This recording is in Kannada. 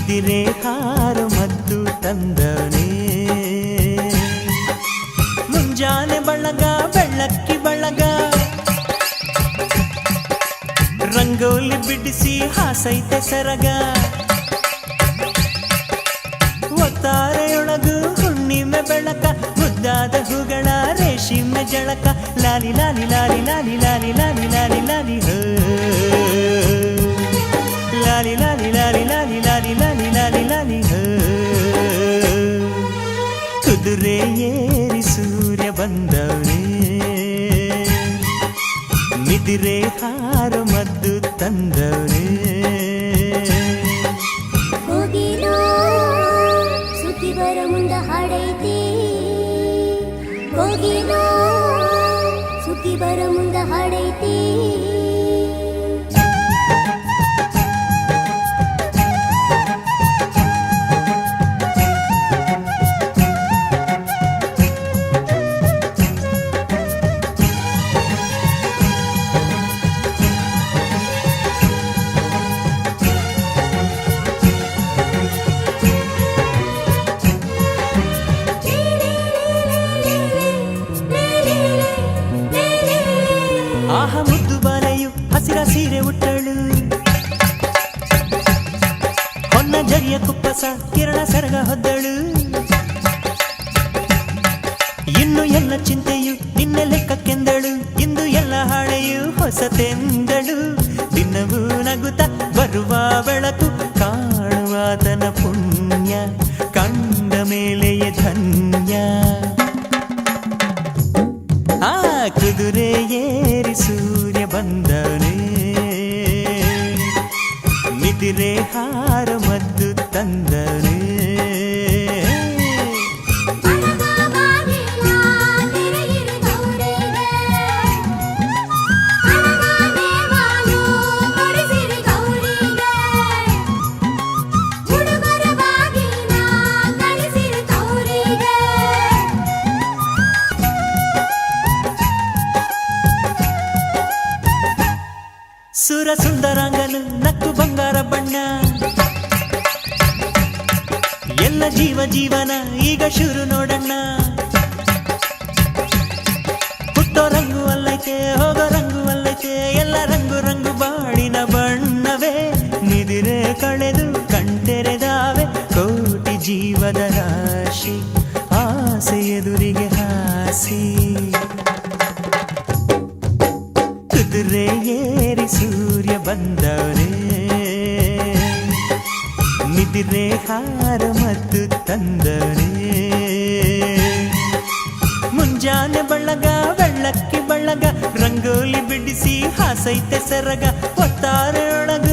ಬಿದಿರೆ ಹಾರ ಮದ್ದು ತಂದವನೇ ಮುಂಜಾನೆ ಬಳಗ ಬೆಳ್ಳಕ್ಕಿ ಬಳಗ ರಂಗೋಲಿ ಬಿಡಿಸಿ ಹಾಸೈತೆ ಸರಗ ಒತ್ತಾರೆಯೊಳಗು ಹುಣ್ಣಿಮೆ ಬೆಳಕ ಮುದ್ದಾದ ಹೂಗಳ ರೇಷ್ಮೆ ಜಳಕ ಲಾಲಿ ಲಾಲಿ ಲಾಲಿ ಲಾಲಿ ಲಾಲಿ ಲಾಲಿ ಲಾಲಿ ಲಾಲಿ ಹೋ ಲಾಲಿ ಲಾಲಿ ಲಾಲಿ ಲಾಲಿ ಲಾಲಿ ಲಾಲಿ ಲಾಲಿ ಲಾಲಿ ಹೋ ಕುದುರೆ ಏರಿ ಸೂರ್ಯ ಬಂದವನೇ ಬಿದಿರೆ ಹಾರ ಮದ್ದು ತಂದವನೇ ಸುದ್ದಿ ಬರ ಮುಂದ ಹಾಡೈತಿ ಹೋಗಿನೋ ಸುದ್ದಿ ಬರ ಮುಂದ ಹಾಡೈತಿ ಆಹ ಮುದ್ದು ಬಾಲೆಯು ಹಸಿರ ಸೀರೆ ಉಟ್ಟಳು ಹೊನ್ನ ಜರಿಯ ಕುಪ್ಪಸ ಕಿರಣ ಸರಗ ಹೊದ್ದಳು ಇನ್ನು ಎಲ್ಲ ಚಿಂತೆಯು ನಿನ್ನೆ ಲೆಕ್ಕಕ್ಕೆಂದಳು ಇಂದು ಎಲ್ಲ ಹಾಳೆಯು ಹೊಸತೆಂದಳು ದಿನವೂ ನಗುತ್ತ ಬರುವ ಬೆಳಕು ಕಾಣುವಾತನ ಪುಣ್ಯ ಕಂಡ ಮೇಲೆಯೇ ಧನ್ಯ ಆ ಕುದುರೆ ಏರಿ ಸೂರ್ಯ ಬಂದವನೇ ಬಿದಿರೆ ಹಾರ ಮದ್ದು ತಂದವನೇ ಸುರ ಸುಂದರಾಂಗನು ನಕ್ಕು ಬಂಗಾರ ಬಣ್ಣ ಎಲ್ಲ ಜೀವ ಜೀವನ ಈಗ ಶುರು ನೋಡಣ್ಣ ಹುಟ್ಟೋ ರಂಗು ಅಲ್ಲೈತೆ ಹೋಗೋ ರಂಗು ಅಲ್ಲೈತೆ ಎಲ್ಲ ರಂಗು ರಂಗು ಬಾಳಿನ ಬಣ್ಣವೇ ನಿದಿರೆ ಕಳೆದು ಕಣ್ತೆರೆದಾವೆ ಕೋಟಿ ಜೀವದ ರಾಶಿ ಆಸೆ ಎದುರಿಗೆ ಹಾಸಿ ಕುದುರೆ ಏರಿ ಸೂರ್ಯ ಬಂದವನೇ ಬಿದಿರೆ ಹಾರ ಮದ್ದು ತಂದವನೇ ಮುಂಜಾನೆ ಬಳಗ ಬೆಳ್ಳಕ್ಕಿ ಬಳಗ ರಂಗೋಲಿ ಬಿಡಿಸಿ ಹಾಸೈತೆ ಸರಗ ಒತ್ತಾರೆಯೊಳಗ